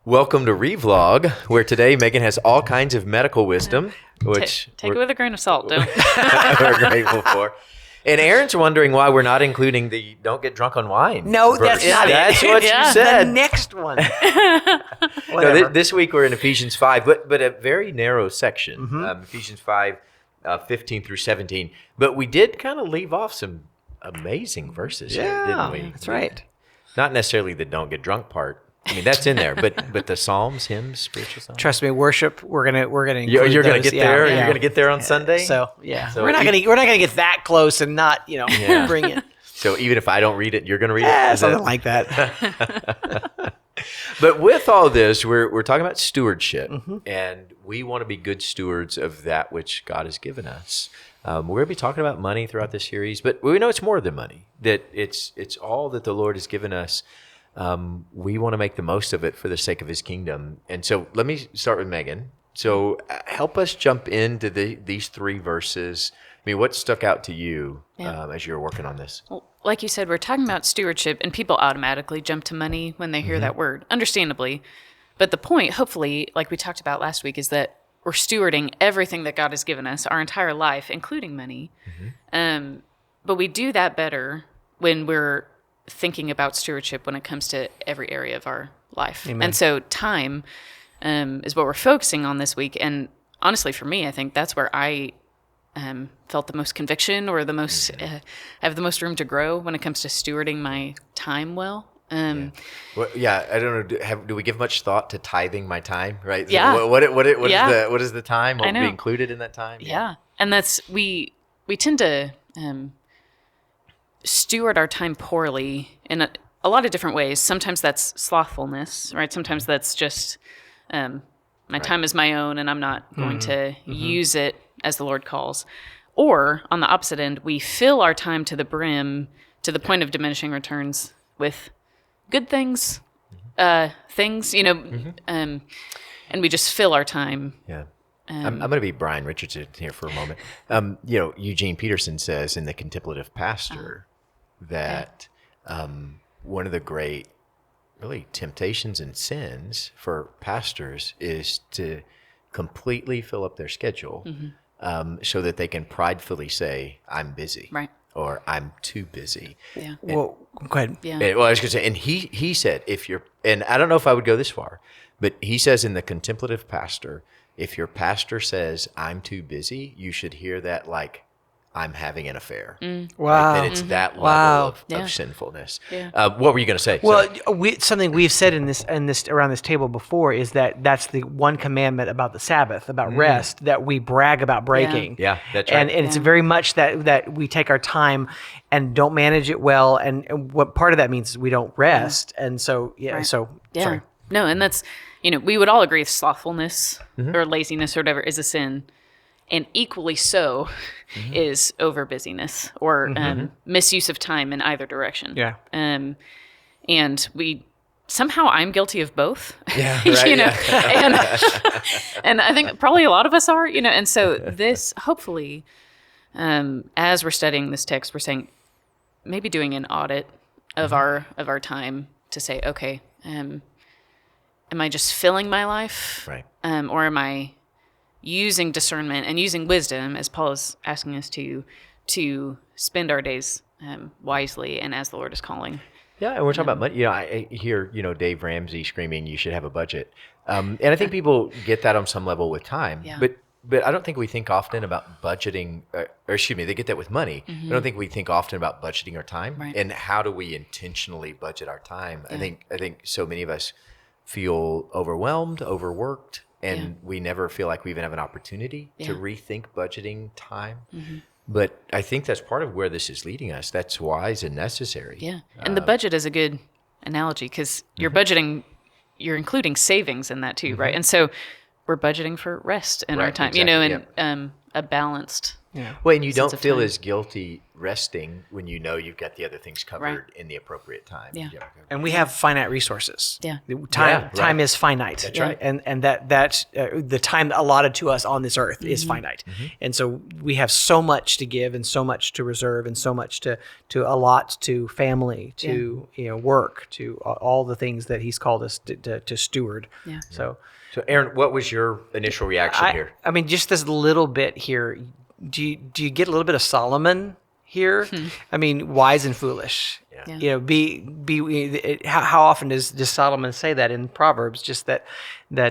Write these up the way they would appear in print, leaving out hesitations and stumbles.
Welcome to ReVlog, where today Megan has all kinds of medical wisdom, which take it with a grain of salt, don't. we're grateful for. And Aaron's wondering why we're not including the "don't get drunk on wine." No, that's verse. not it. That's what Yeah. you said. The next one. No, this week we're in Ephesians 5, but a very narrow section, Ephesians 5, 15 through 17. But we did kind of leave off some amazing verses here, didn't we? That's right. Not necessarily the "don't get drunk" part. I mean, that's in there, but the Psalms, hymns, spiritual songs. Trust me, worship. We're gonna include You're gonna those. get there. Yeah. You're gonna get there on Sunday. So we're not e- gonna get that close and not bring it. So even if I don't read it, you're gonna read Yeah, it. Is something that- like that. But with all this, we're talking about stewardship, and we want to be good stewards of that which God has given us. We're going to be talking about money throughout this series, but we know it's more than money. That it's all that the Lord has given us. We want to make the most of it for the sake of His kingdom. And so, let me start with Megan. So, help us jump into these three verses. I mean, what stuck out to you as you were working on this? Well, like you said, we're talking about stewardship, and people automatically jump to money when they hear that word, understandably. But the point, hopefully, like we talked about last week, is that we're stewarding everything that God has given us, our entire life, including money. But we do that better when we're thinking about stewardship when it comes to every area of our life. Amen. And so time is what we're focusing on this week. And honestly, for me, I think that's where I felt the most conviction or the most have the most room to grow when it comes to stewarding my time well. Well, I don't know. Do we give much thought to tithing my time? Right? Yeah. So what Yeah. is the time? What I will be know. included in that time? Yeah. And that's we tend to steward our time poorly in a lot of different ways. Sometimes that's slothfulness, right? Sometimes that's just my time is my own and I'm not going to use it as the Lord calls. Or on the opposite end, we fill our time to the brim to the point of diminishing returns with good things, and we just fill our time. Yeah. I'm going to be Brian Richardson here for a moment. Eugene Peterson says in the Contemplative Pastor that one of the great, really, temptations and sins for pastors is to completely fill up their schedule so that they can pridefully say, "I'm busy," Right. or "I'm too busy." Yeah. Well, go ahead. Yeah. I was going to say, and he said, and I don't know if I would go this far, but he says in the Contemplative Pastor, if your pastor says, "I'm too busy," you should hear that like, "I'm having an affair." Wow. That it's that level Wow. of sinfulness. Yeah. What were you going to say? Well, Sorry. something we've said in this around this table before is that's the one commandment about the Sabbath, about rest, that we brag about breaking. Yeah, that's right. And it's very much that we take our time and don't manage it well, and what part of that means is we don't rest, and so Right. sorry. No, and that's, we would all agree slothfulness or laziness or whatever is a sin. And equally so is over busyness or misuse of time in either direction. Yeah. And I'm guilty of both. Yeah, right, and I think probably a lot of us are, and so this, hopefully, as we're studying this text, we're saying, maybe doing an audit of our time to say, okay, am I just filling my life? Right. Or am I using discernment and using wisdom, as Paul is asking us to spend our days wisely and as the Lord is calling? Yeah, and we're talking about money. I hear, Dave Ramsey screaming, "You should have a budget," and I think people get that on some level with time. Yeah. But I don't think we think often about budgeting. They get that with money. I don't think we think often about budgeting our time Right. and how do we intentionally budget our time. I think so many of us feel overwhelmed, overworked, and we never feel like we even have an opportunity to rethink budgeting time. But I think that's part of where this is leading us. That's wise and necessary. Yeah. And the budget is a good analogy because you're budgeting, you're including savings in that too, right? And so we're budgeting for rest in our Right, time, exactly, and a balanced Well, and you sense don't of feel time. as guilty resting when you know you've got the other things covered in the appropriate time. Yeah. And we have finite resources. Yeah. Time is finite. That's right. And that the time allotted to us on this earth is finite. And so we have so much to give and so much to reserve and so much to allot to family, to work, to all the things that he's called us to steward. Yeah. So Aaron, what was your initial reaction here? I mean, just this little bit here. Do you get a little bit of Solomon here? I mean, wise and foolish. Yeah. How often does Solomon say that in Proverbs? Just that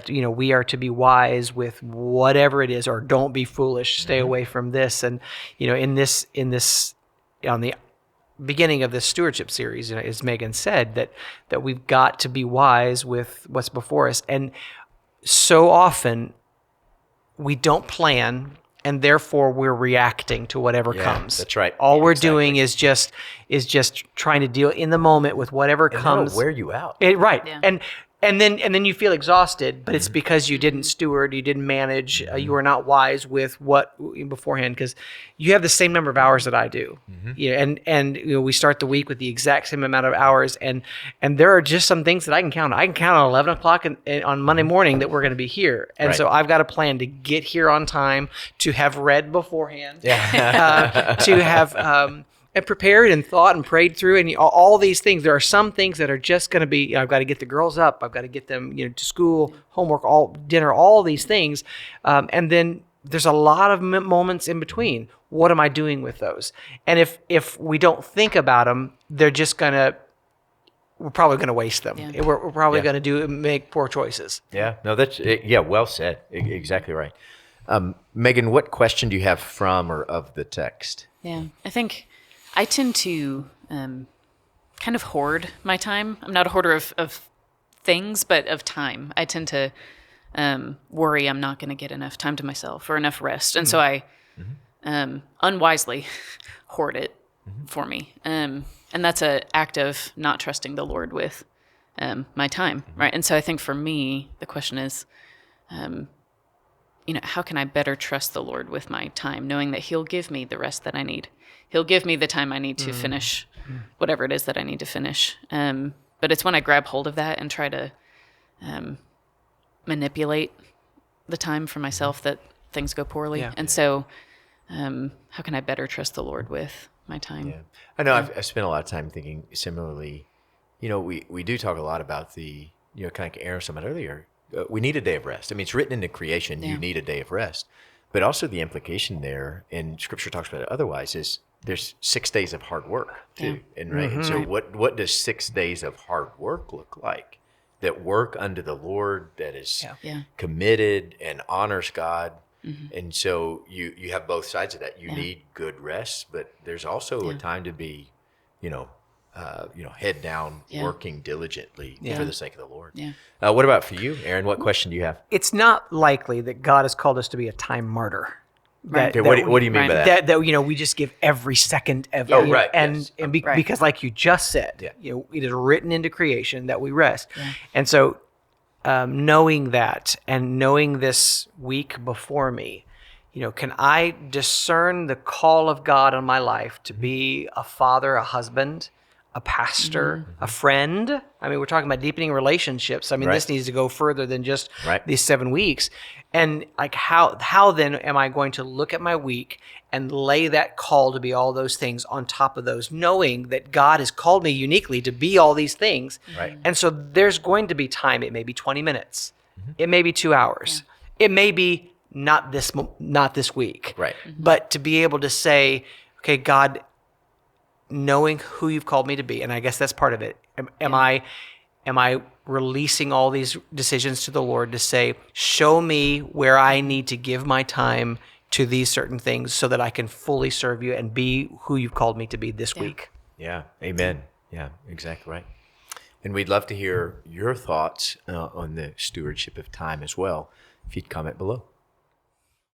we are to be wise with whatever it is, or don't be foolish. Stay away from this. And in this on the beginning of this stewardship series, as Megan said, that we've got to be wise with what's before us. And so often we don't plan, and therefore we're reacting to whatever comes. That's right. All we're doing is just trying to deal in the moment with whatever comes. That'll wear you out. Right. Yeah. And then you feel exhausted, but it's because you didn't steward, you didn't manage, you were not wise with what beforehand, because you have the same number of hours that I do. And we start the week with the exact same amount of hours, and there are just some things that I can count. I can count on 11 o'clock on Monday morning that we're going to be here. And so I've got a plan to get here on time, to have read beforehand, to have and prepared and thought and prayed through, and all these things. There are some things that are just going to be, I've got to get the girls up, I've got to get them to school, homework, dinner, all these things. And then there's a lot of moments in between. What am I doing with those? And if we don't think about them, we're probably going to waste them. Yeah. We're probably going to make poor choices. Yeah. No, that's well said. Exactly right. Megan, what question do you have from or of the text? Yeah, I think I tend to kind of hoard my time. I'm not a hoarder of things, but of time. I tend to worry I'm not going to get enough time to myself or enough rest. And so I unwisely hoard it for me. And that's an act of not trusting the Lord with my time, right? And so I think for me, the question is, how can I better trust the Lord with my time, knowing that he'll give me the rest that I need. He'll give me the time I need to finish whatever it is that I need to finish. But it's when I grab hold of that and try to manipulate the time for myself that things go poorly. Yeah. And so how can I better trust the Lord with my time? Yeah. I know I've spent a lot of time thinking similarly. We do talk a lot about the, kind of like Aaron said earlier, we need a day of rest. I mean, it's written into creation, you need a day of rest. But also the implication there, and Scripture talks about it otherwise, is there's 6 days of hard work too. And And so what does 6 days of hard work look like? That work unto the Lord, that is committed and honors God. And so you have both sides of that. You need good rest, but there's also a time to be, head down, working diligently for the sake of the Lord. Yeah. What about for you, Aaron? What question do you have? It's not likely that God has called us to be a time martyr. Right. Okay, what do you mean by that? That we just give every second of right, and yes. Because like you just said, it is written into creation that we rest. And so knowing that and knowing this week before me, can I discern the call of God on my life to be a father, a husband, a pastor, a friend? I mean, we're talking about deepening relationships. I mean, this needs to go further than just these 7 weeks. And like, how then am I going to look at my week and lay that call to be all those things on top of those, knowing that God has called me uniquely to be all these things. Right. And so there's going to be time. It may be 20 minutes. It may be 2 hours. It may be not this week. Right. But to be able to say, okay, God, knowing who you've called me to be, and I guess that's part of it. Am I releasing all these decisions to the Lord to say, show me where I need to give my time to these certain things so that I can fully serve you and be who you've called me to be this week? Yeah. Amen. Yeah, exactly right. And we'd love to hear your thoughts on the stewardship of time as well, if you'd comment below.